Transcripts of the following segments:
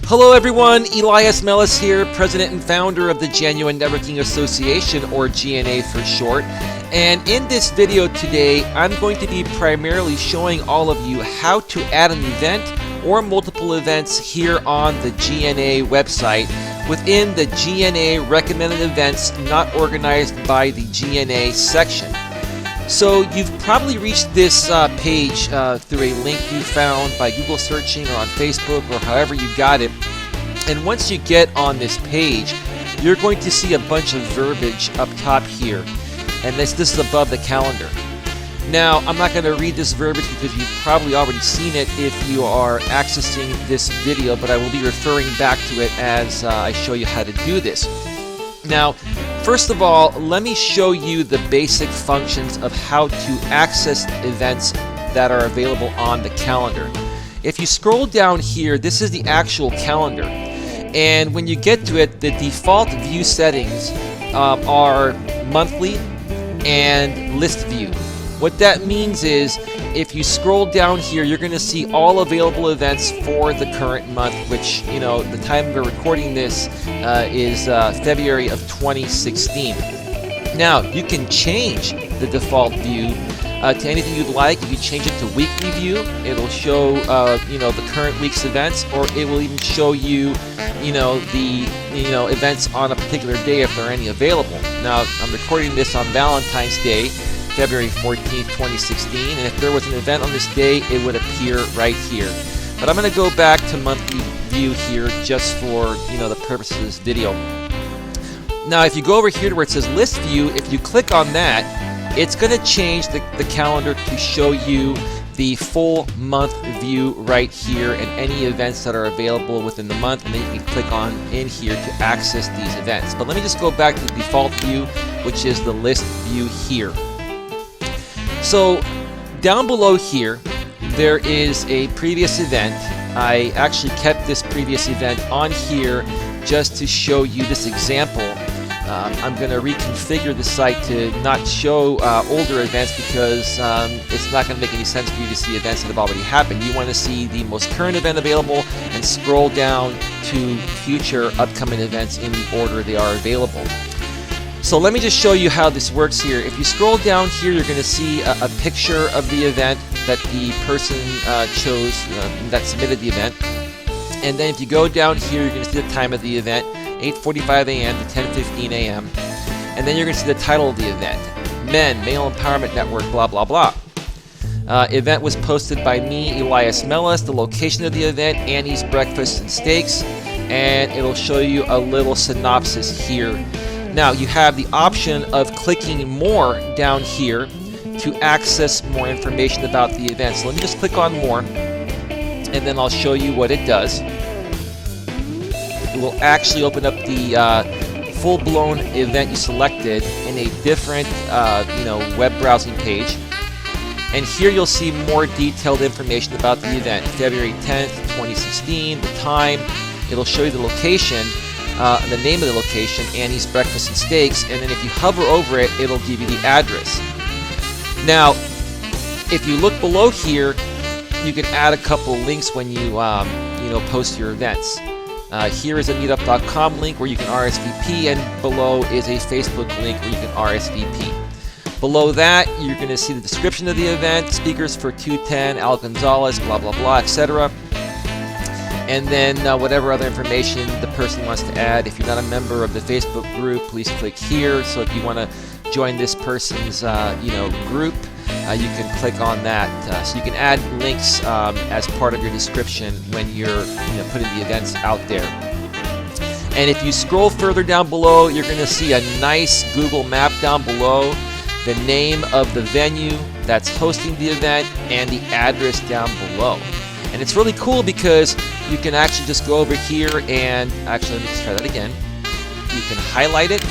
Hello everyone, Elias Mellis here, President and Founder of the Genuine Networking Association, or GNA for short. And in this video today, I'm going to be primarily showing all of you how to add an event or multiple events here on the GNA website within the GNA recommended events not organized by the GNA section. So you've probably reached this page through a link you found by Google searching or on Facebook or however you got it. And once you get on this page, you're going to see a bunch of verbiage up top here. And this is above the calendar. Now, I'm not going to read this verbiage because you've probably already seen it if you are accessing this video, but I will be referring back to it as I show you how to do this. Now, first of all, let me show you the basic functions of how to access events that are available on the calendar. If you scroll down here, this is the actual calendar. And when you get to it, the default view settings are monthly and list view. What that means is if you scroll down here, you're going to see all available events for the current month, which, you know, the time we're recording this is February of 2016. Now, you can change the default view to anything you'd like. If you change it to weekly view, it'll show the current week's events, or it will even show you the events on a particular day if there are any available. Now, I'm recording this on Valentine's Day, February 14th, 2016, and if there was an event on this day, it would appear right here. But I'm going to go back to monthly view here just for the purpose of this video. Now, if you go over here to where it says list view, if you click on that, it's going to change the calendar to show you the full month view right here and any events that are available within the month, and then you can click on in here to access these events. But let me just go back to the default view, which is the list view here. So down below here, there is a previous event. I actually kept this previous event on here just to show you this example. I'm going to reconfigure the site to not show older events because it's not going to make any sense for you to see events that have already happened. You want to see the most current event available and scroll down to future upcoming events in the order they are available. So let me just show you how this works here. If you scroll down here, you're going to see a picture of the event that the person chose that submitted the event. And then if you go down here, you're going to see the time of the event, 8:45 a.m. to 10:15 a.m. And then you're going to see the title of the event, Men, Male Empowerment Network, blah, blah, blah. Event was posted by me, Elias Mellis, the location of the event, Annie's Breakfast and Steaks, and it'll show you a little synopsis here. Now, you have the option of clicking more down here to access more information about the event. So let me just click on more, and then I'll show you what it does. It will actually open up the full-blown event you selected in a different web browsing page. And here you'll see more detailed information about the event. February 10th, 2016, the time. It'll show you the location. The name of the location, Annie's Breakfast and Steaks, and then if you hover over it, it'll give you the address. Now, if you look below here, you can add a couple links when you post your events. Here is a meetup.com link where you can RSVP, and below is a Facebook link where you can RSVP. Below that, you're going to see the description of the event, speakers for 210, Al Gonzalez, blah, blah, blah, etc. And then whatever other information the person wants to add. If you're not a member of the Facebook group, please click here. So if you want to join this person's group, you can click on that. So you can add links as part of your description when you're putting the events out there. And if you scroll further down below, you're going to see a nice Google map down below, the name of the venue that's hosting the event, and the address down below. And it's really cool because you can actually just go over here and actually, let me just try that again. You can highlight it,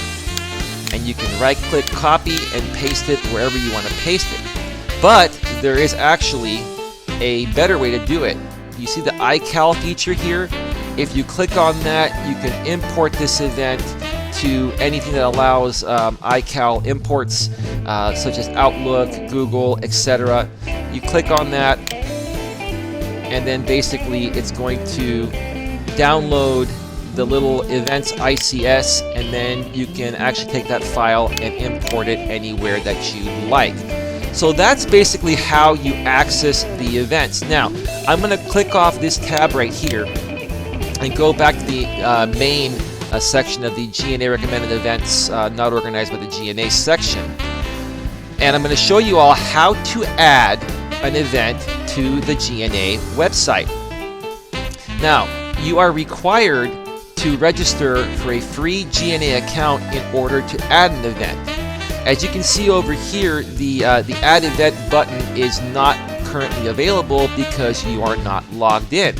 and you can right-click, copy, and paste it wherever you want to paste it. But there is actually a better way to do it. You see the iCal feature here? If you click on that, you can import this event to anything that allows iCal imports, such as Outlook, Google, etc. You click on that, and then basically it's going to download the little events ICS, and then you can actually take that file and import it anywhere that you like. So that's basically how you access the events. Now, I'm going to click off this tab right here and go back to the main section of the GNA recommended events not organized by the GNA section. And I'm going to show you all how to add an event to the GNA website. Now, you are required to register for a free GNA account in order to add an event. As you can see over here, the Add Event button is not currently available because you are not logged in.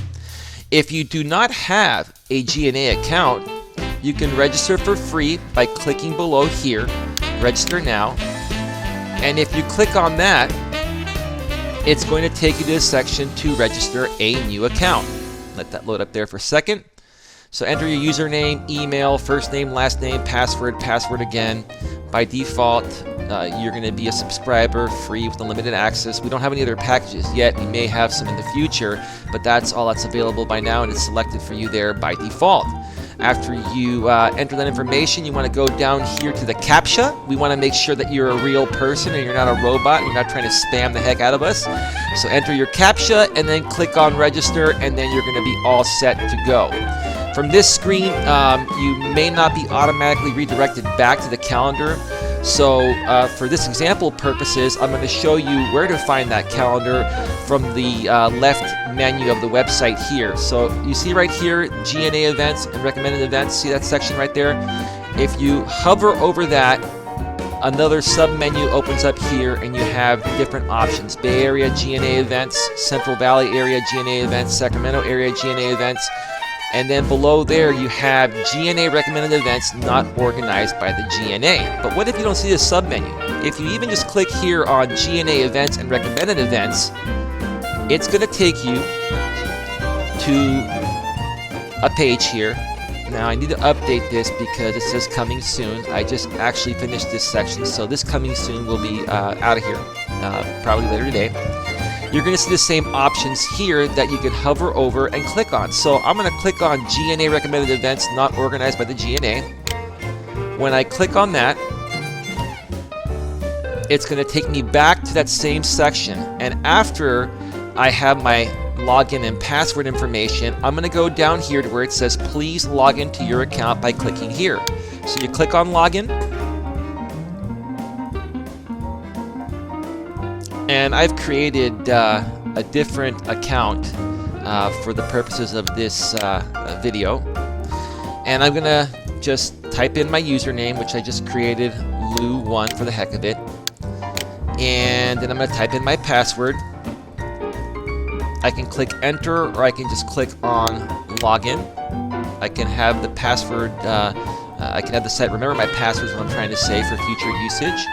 If you do not have a GNA account, you can register for free by clicking below here, Register Now. And if you click on that, it's going to take you to a section to register a new account. Let that load up there for a second. So enter your username, email, first name, last name, password again. By default, you're going to be a subscriber, free with unlimited access. We don't have any other packages yet. We may have some in the future, but that's all that's available by now, and it's selected for you there by default. After you enter that information, you want to go down here to the CAPTCHA. We want to make sure that you're a real person and you're not a robot. You're not trying to spam the heck out of us. So enter your CAPTCHA and then click on register, and then you're going to be all set to go. From this screen, you may not be automatically redirected back to the calendar. So for this example purposes, I'm going to show you where to find that calendar from the left menu of the website here. So you see right here, GNA events and recommended events. See that section right there? If you hover over that, another sub-menu opens up here, and you have different options. Bay Area GNA events, Central Valley area GNA events, Sacramento area GNA events. And then below there you have GNA recommended events not organized by the GNA. But what if you don't see the sub-menu? If you even just click here on GNA events and recommended events, it's going to take you to a page here. Now I need to update this because it says coming soon. I just actually finished this section, so this coming soon will be out of here probably later today. You're going to see the same options here that you can hover over and click on. So I'm going to click on GNA recommended events not organized by the GNA. When I click on that, it's going to take me back to that same section. And after I have my login and password information, I'm going to go down here to where it says please log into your account by clicking here. So you click on login. And I've created a different account for the purposes of this video. And I'm going to just type in my username, which I just created, Lou1 for the heck of it. And then I'm going to type in my password. I can click enter, or I can just click on login. I can have the password, I can have the site remember my password is what I'm trying to say for future usage.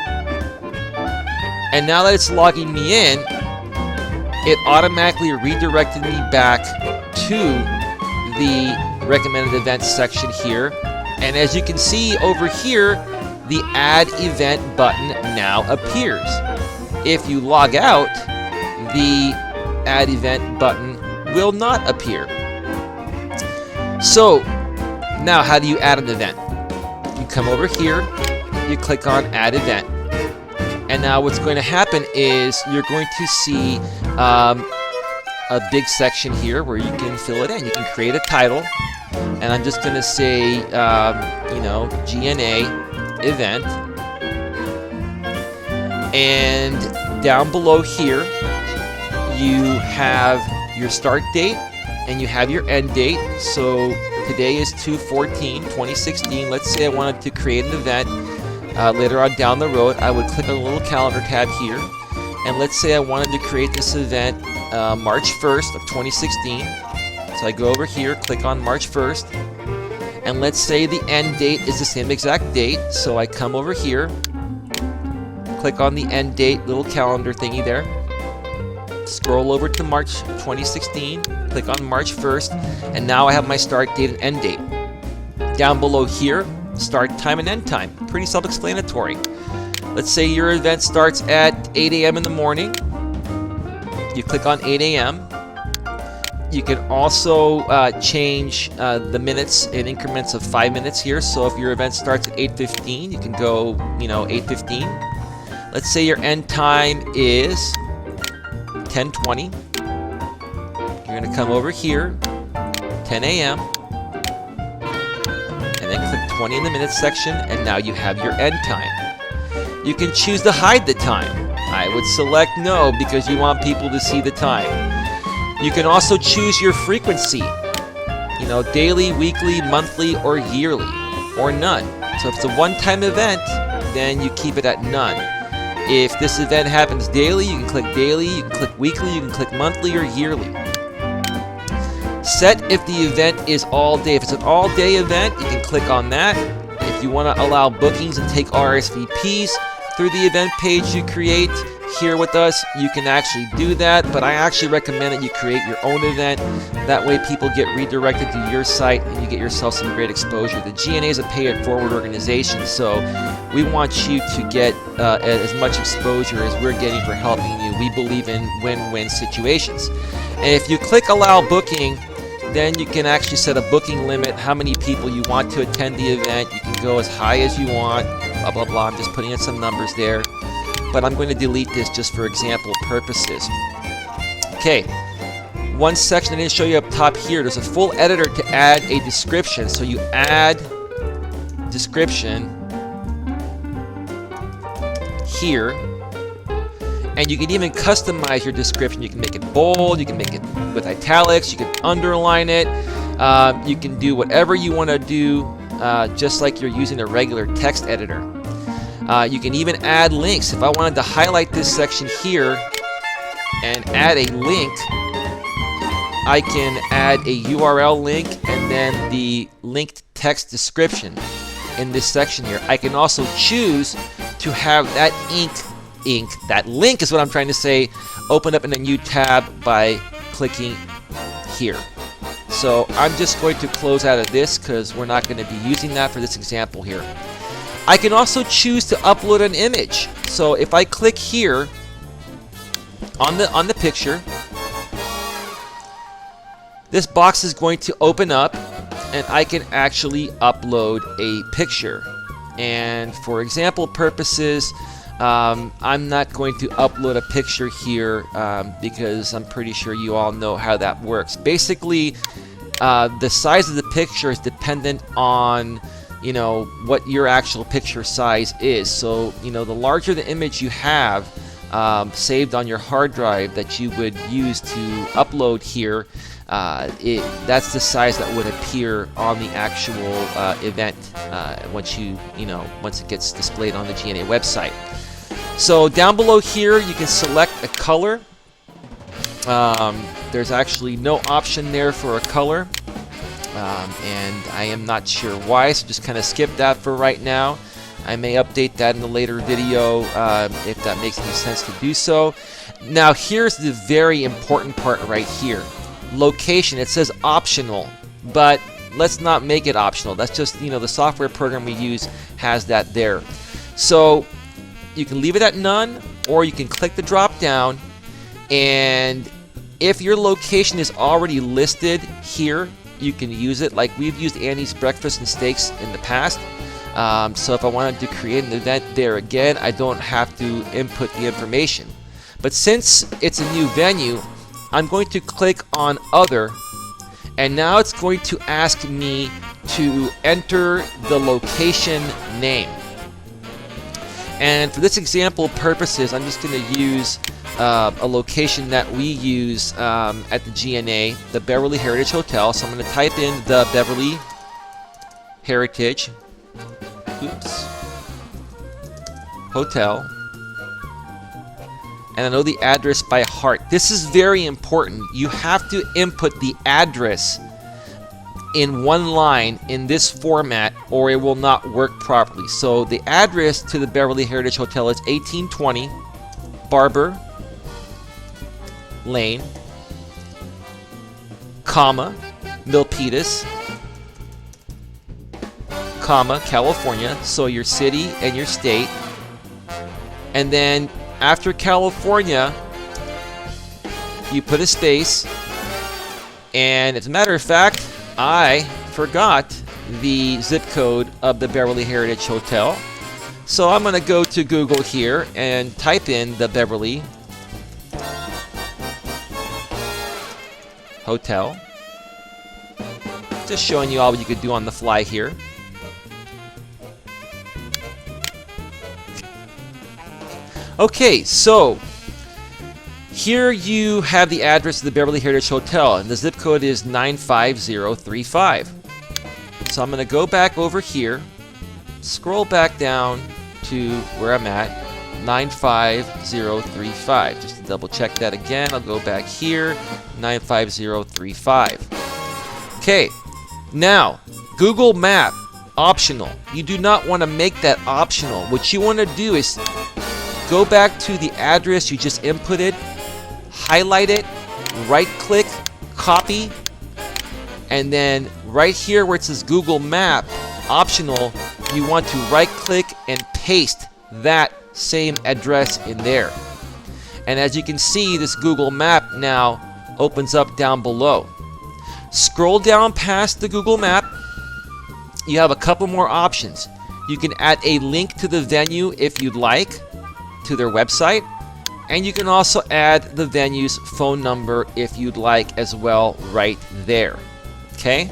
And now that it's logging me in, it automatically redirected me back to the recommended events section here. And as you can see over here, the Add Event button now appears. If you log out, the Add Event button will not appear. So now how do you add an event? You come over here, you click on Add Event. And now what's going to happen is you're going to see a big section here where you can fill it in. You can create a title. And I'm just going to say, GNA event. And down below here, you have your start date and you have your end date. So today is 2/14/2016. Let's say I wanted to create an event. Later on down the road, I would click on the little calendar tab here, and let's say I wanted to create this event March 1st of 2016. So I go over here, click on March 1st, and let's say the end date is the same exact date. So I come over here, click on the end date little calendar thingy there, scroll over to March 2016, click on March 1st, and now I have my start date and end date. Down below here, start time and end time. Pretty self-explanatory. Let's say your event starts at 8 a.m. in the morning. You click on 8 a.m. You can also change the minutes in increments of 5 minutes here. So if your event starts at 8:15, you can go, 8:15. Let's say your end time is 10:20. You're going to come over here, 10 a.m., and then click 20 in the minutes section, and now you have your end time. You can choose to hide the time. I would select no because you want people to see the time. You can also choose your frequency, daily, weekly, monthly, or yearly, or none. So if it's a one-time event, then you keep it at none. If this event happens daily, you can click daily, you can click weekly, you can click monthly or yearly. Set if the event is all day. If it's an all-day event, you can click on that. If you want to allow bookings and take RSVPs through the event page you create here with us, you can actually do that, but I actually recommend that you create your own event. That way people get redirected to your site and you get yourself some great exposure. The GNA is a pay-it-forward organization, so we want you to get as much exposure as we're getting for helping you. We believe in win-win situations. And if you click allow booking, then you can actually set a booking limit, how many people you want to attend the event. You can go as high as you want, blah, blah, blah. I'm just putting in some numbers there. But I'm going to delete this just for example purposes. Okay, one section I didn't show you up top here. There's a full editor to add a description. So you add description here. And you can even customize your description. You can make it bold, you can make it with italics, you can underline it. You can do whatever you want to do, just like you're using a regular text editor. You can even add links. If I wanted to highlight this section here and add a link, I can add a URL link and then the linked text description in this section here. I can also choose to have that that link is what I'm trying to say, open up in a new tab by clicking here. So I'm just going to close out of this because we're not going to be using that for this example here. I can also choose to upload an image. So if I click here on the picture, this box is going to open up and I can actually upload a picture. And for example purposes, I'm not going to upload a picture here because I'm pretty sure you all know how that works. Basically, the size of the picture is dependent on what your actual picture size is. So the larger the image you have saved on your hard drive that you would use to upload here, that's the size that would appear on the actual event once it gets displayed on the GNA website. So down below here you can select a color. There's actually no option there for a color, and I am not sure why, so just kind of skip that for right now. I may update that in a later video if that makes any sense to do so. Now here's the very important part right here. Location. It says optional, but let's not make it optional. That's just, the software program we use has that there. So you can leave it at none, or you can click the drop down, and if your location is already listed here, you can use it. Like we've used Annie's Breakfast and Steaks in the past. So if I wanted to create an event there again, I don't have to input the information. But since it's a new venue, I'm going to click on Other, and now it's going to ask me to enter the location name. And for this example purposes, I'm just going to use a location that we use at the GNA, the Beverly Heritage Hotel. So I'm going to type in the Beverly Heritage Hotel, and I know the address by heart. This is very important. You have to input the address in one line in this format or it will not work properly. So the address to the Beverly Heritage Hotel is 1820 Barber Lane, comma, Milpitas, comma, California, so your city and your state, and then after California you put a space And as a matter of fact, I forgot the zip code of the Beverly Heritage Hotel. So I'm going to go to Google here and type in the Beverly Hotel. Just showing you all what you could do on the fly here. Okay, so here you have the address of the Beverly Heritage Hotel, and the zip code is 95035. So I'm going to go back over here, scroll back down to where I'm at, 95035. Just to double check that again, I'll go back here, 95035. Okay, now Google Map, optional. You do not want to make that optional. What you want to do is go back to the address you just inputted, highlight it, right click, copy, and then right here where it says Google Map, optional, you want to right click and paste that same address in there. And as you can see, this Google Map now opens up down below. Scroll down past the Google Map. You have a couple more options. You can add a link to the venue if you'd like, to their website, and you can also add the venue's phone number if you'd like as well right there. Okay?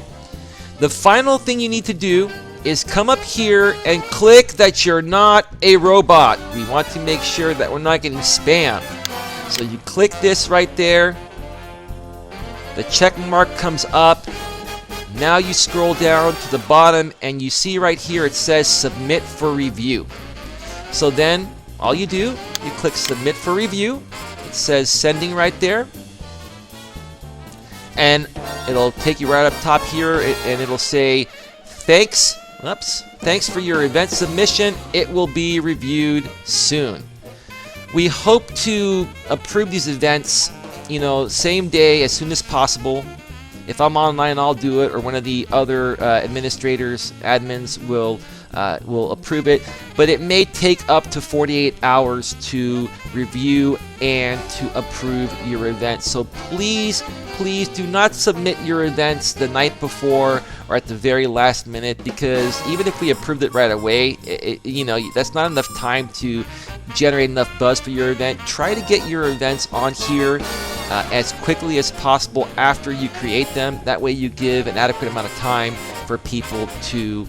The final thing you need to do is come up here and click that you're not a robot. We want to make sure that we're not getting spam. So you click this right there. The check mark comes up. Now you scroll down to the bottom and you see right here it says submit for review. So then all you do, you click submit for review. It says sending right there. And it'll take you right up top here and it'll say thanks for your event submission. It will be reviewed soon. We hope to approve these events, same day as soon as possible. If I'm online, I'll do it, or one of the other admins will approve it. But it may take up to 48 hours to review and to approve your event. So please do not submit your events the night before or at the very last minute, because even if we approved it right away, that's not enough time to generate enough buzz for your event. Try to get your events on here as quickly as possible after you create them. That way you give an adequate amount of time for people to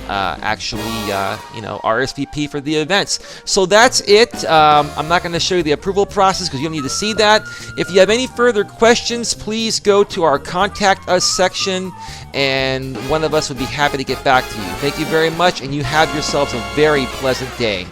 actually RSVP for the events. So that's it. I'm not going to show you the approval process because you don't need to see that. If you have any further questions, please go to our contact us section and one of us would be happy to get back to you. Thank you very much, and you have yourselves a very pleasant day.